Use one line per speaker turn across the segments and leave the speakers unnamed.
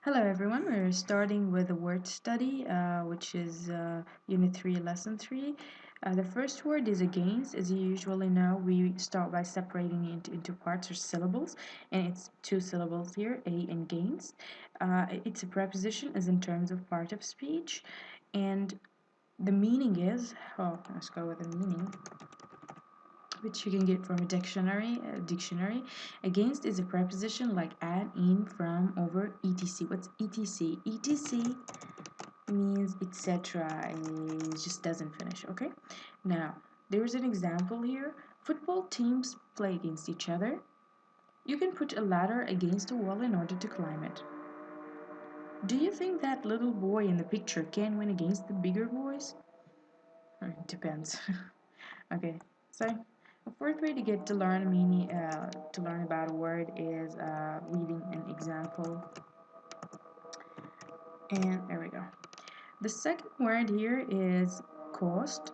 Hello everyone, we're starting with a word study, which is Unit 3, Lesson 3. The first word is against. As you usually know, we start by separating it into parts or syllables, and it's two syllables here, a and gainst. It's a preposition as in terms of part of speech, and the meaning is, let's go with the meaning, which you can get from a dictionary. Against is a preposition like at, in, from, over, etc. What's etc? Etc means etc. It just doesn't finish. Okay, now there's an example here. Football teams play against each other. You can put a ladder against a wall in order to climb it. Do you think that little boy in the picture can win against the bigger boys? It depends. Okay, so a fourth way to get to learn meaning, to learn about a word is reading an example. And there we go. The second word here is cost.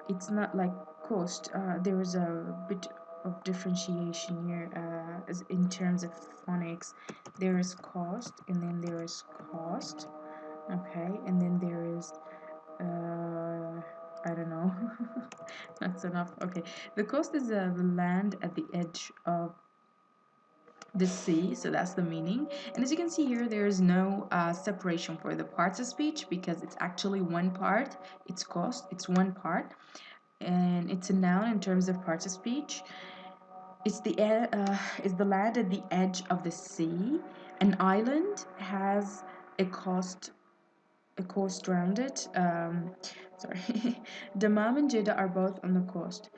It's not like cost. There is a bit of differentiation here as in terms of phonics. There is cost, and then there is cost. Okay, and then there is I don't know. That's enough. Okay, the coast is the land at the edge of the sea, so that's the meaning. And as you can see here, there is no separation for the parts of speech because it's actually one part. It's cost. It's one part, and it's a noun in terms of parts of speech. It's the land at the edge of the sea. An island has a coast around it. Sorry, Dammam and Jeddah are both on the coast.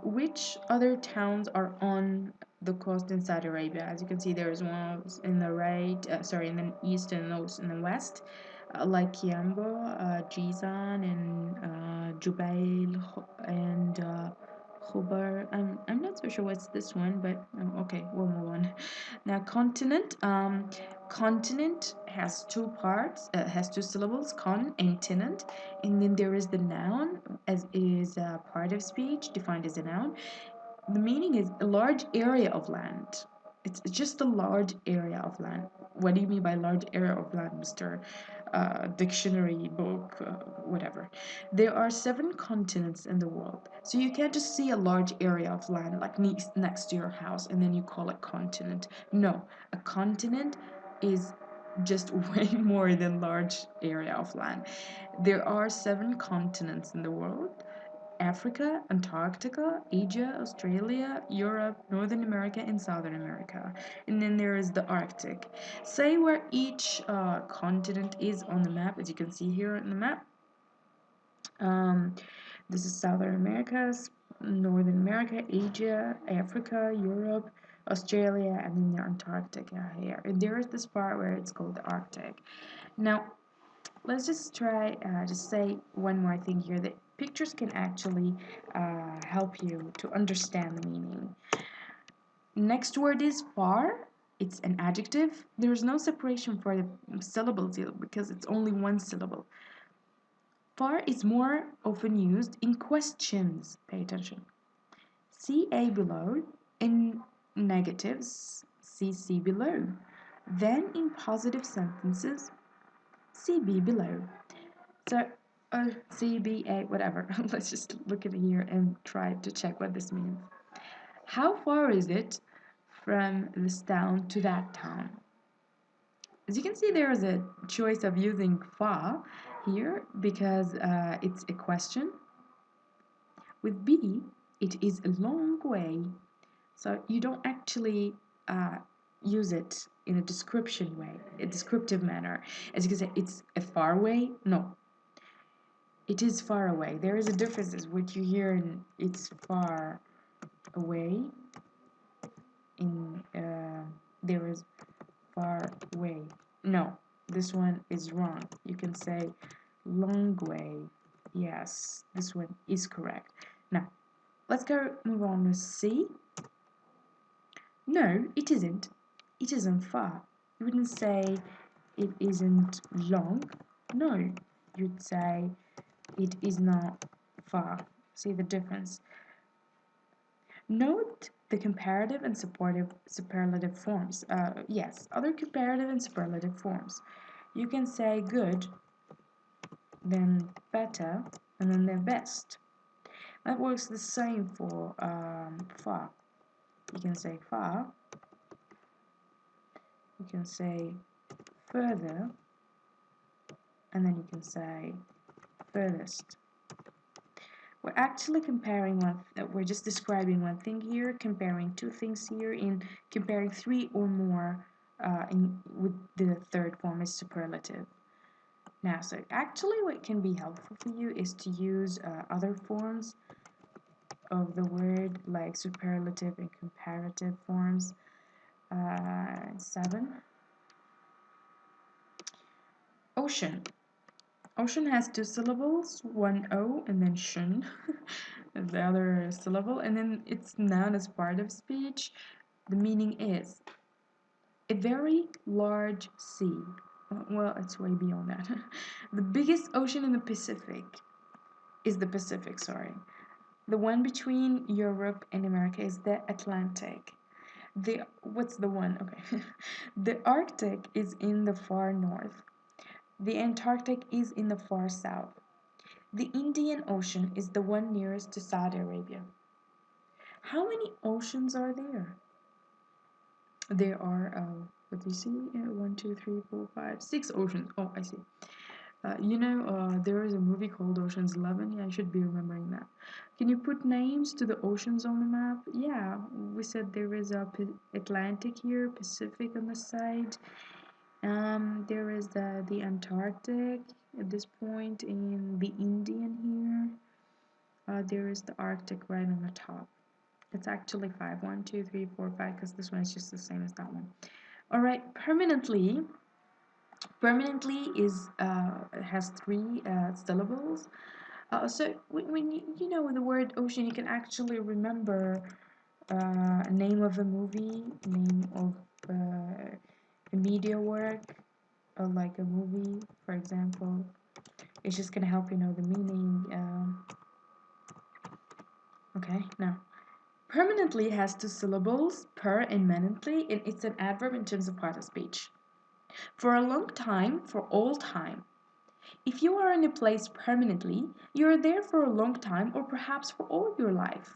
Which other towns are on the coast in Saudi Arabia? As you can see, there is one in the right, in the east and those in the west, like Kiambo, Jizan, and Jubail, and Khubar. I'm not so sure what's this one, but okay, we'll move on. Now, continent. Continent has two parts, has two syllables, con and tenant, and then there is the noun, as is a part of speech defined as a noun. The meaning is a large area of land. It's just a large area of land. What do you mean by large area of land, Mr. Dictionary book, whatever? There are 7 continents in the world, so you can't just see a large area of land like next to your house and then you call it continent. No, a continent is just way more than large area of land. There are 7 continents in the world: Africa, Antarctica, Asia, Australia, Europe, Northern America, and Southern America. And then there is the Arctic. Say where each continent is on the map, as you can see here on the map. Um, this is Southern America, Northern America, Asia, Africa, Europe, Australia, and then the Antarctica here. And there is this part where it's called the Arctic. Now, let's just try to say one more thing here, that pictures can actually help you to understand the meaning. Next word is far. It's an adjective. There is no separation for the syllables here because it's only one syllable. Far is more often used in questions. Pay attention. See A below. In negatives, see C below. Then in positive sentences, see B below. So, C, B, A, whatever. Let's just look at it here and try to check what this means. How far is it from this town to that town? As you can see, there is a choice of using far here because it's a question. With B, it is a long way. So you don't actually use it in a description way, a descriptive manner. As you can say, it's a far way. No, it is far away. There is a difference is what you hear in it's far away. In there is far way. No, this one is wrong. You can say long way. Yes, this one is correct. Now, let's go move on with C. No, it isn't. It isn't far. You wouldn't say it isn't long. No, you'd say it is not far. See the difference? Note the comparative and supportive superlative forms. Yes, other comparative and superlative forms. You can say good, then better, and then their best. That works the same for far. You can say far, you can say further, and then you can say furthest. We're actually comparing one, we're just describing one thing here, comparing two things here, in comparing three or more with the third form is superlative. Now, so actually what can be helpful for you is to use other forms of the word, like superlative and comparative forms. 7. Ocean. Ocean has two syllables, one O and then shun, the other syllable, and then it's noun as part of speech. The meaning is a very large sea. Well, it's way beyond that. The biggest ocean in the Pacific is the Pacific, sorry. The one between Europe and America is the Atlantic. What's the one? Okay. The Arctic is in the far north. The Antarctic is in the far south. The Indian Ocean is the one nearest to Saudi Arabia. How many oceans are there? There are, what do you see? 1, 2, 3, 4, 5, 6 oceans. Oh, I see. There is a movie called Ocean's 11. Yeah, I should be remembering that. Can you put names to the oceans on the map? Yeah, we said there is a Atlantic here, Pacific on the side. There is the Antarctic at this point, in the Indian here. There is the Arctic right on the top. It's actually 5. 1, 2, 3, 4, 5, because this one is just the same as that one. All right, permanently. Permanently has 3 syllables. So when you know the word ocean, you can actually remember name of a movie, name of a media work, like a movie, for example. It's just gonna help you know the meaning. Okay, now permanently has 2 syllables, per and manently, and it's an adverb in terms of part of speech. For a long time, for all time. If you are in a place permanently, you are there for a long time or perhaps for all your life.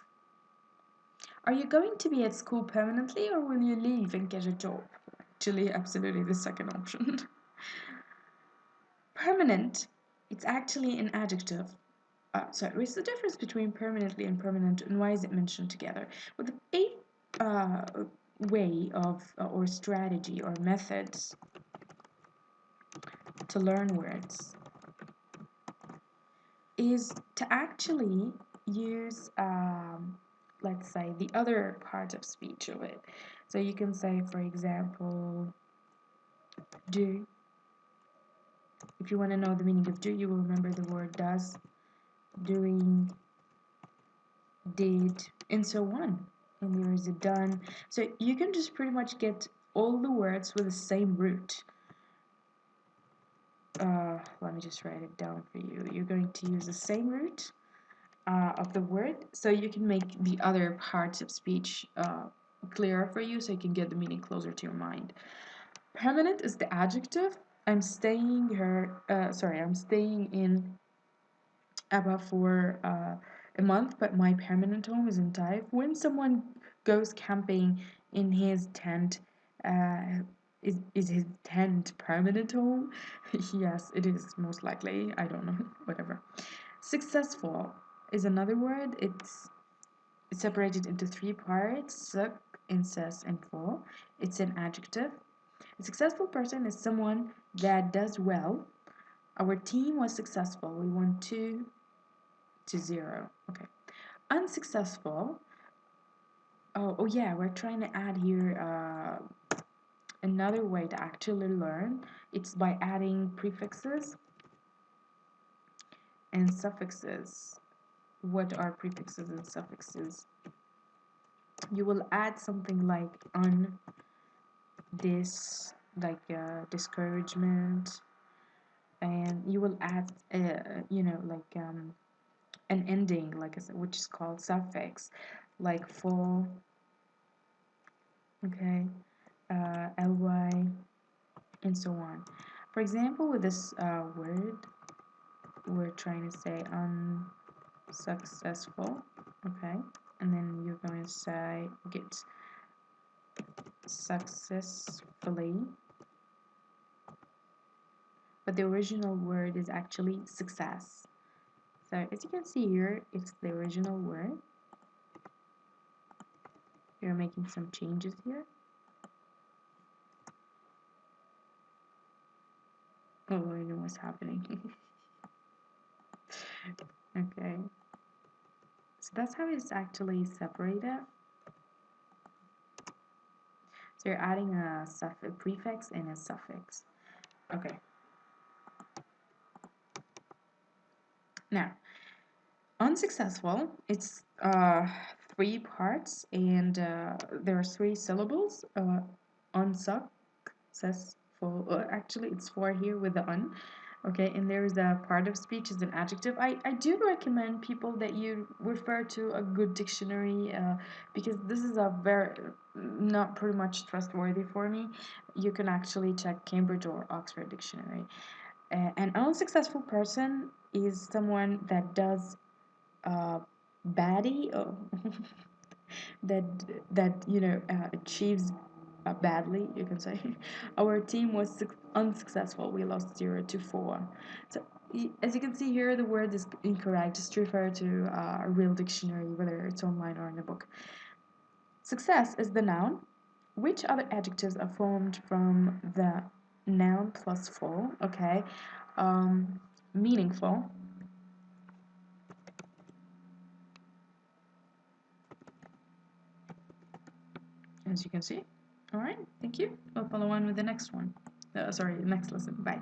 Are you going to be at school permanently or will you leave and get a job? Actually, absolutely the second option. Permanent, it's actually an adjective. Sorry, what's the difference between permanently and permanent, and why is it mentioned together? Well, the eighth way of or strategy or methods to learn words is to actually use, let's say, the other part of speech of it. So you can say, for example, do. If you want to know the meaning of do, you will remember the word does, doing, did, and so on. And there is a done. So you can just pretty much get all the words with the same root. Let me just write it down for you. You're going to use the same root of the word, so you can make the other parts of speech clearer for you, so you can get the meaning closer to your mind. Permanent is the adjective. I'm staying here. I'm staying in Abba for a month, but my permanent home is in Taif. When someone goes camping in his tent, is his tent permanent home? Yes, it is most likely. I don't know. Whatever. Successful is another word. It's separated into 3 parts: suck, incess, and fall. It's an adjective. A successful person is someone that does well. Our team was successful. We won 2-0. Okay. Unsuccessful. Oh yeah, we're trying to add here another way to actually learn. It's by adding prefixes and suffixes. What are prefixes and suffixes? You will add something like un, this, like discouragement, and you will add like an ending, like which is called suffix, like full, okay, ly, and so on. For example, with this word, we're trying to say unsuccessful, okay, and then you're going to say get successfully, but the original word is actually success. So as you can see here, it's the original word. We're making some changes here. Oh, I know what's happening. Okay, so that's how it's actually separated. So you're adding a prefix and a suffix. Okay. Now, unsuccessful, it's three parts, and there are three syllables. Unsuccessful. Actually, it's four here with the un. Okay, and there's a part of speech is an adjective. I do recommend people that you refer to a good dictionary because this is a very not pretty much trustworthy for me. You can actually check Cambridge or Oxford Dictionary. An unsuccessful person is someone that does baddie, that achieves badly, you can say. Our team was unsuccessful. We lost 0-4. So as you can see here, the word is incorrect. Just refer to a real dictionary, whether it's online or in a book. Success is the noun. Which other adjectives are formed from the noun plus full? Okay. Meaningful, as you can see. All right, thank you. We'll follow on with the next one. Sorry, next lesson. Bye.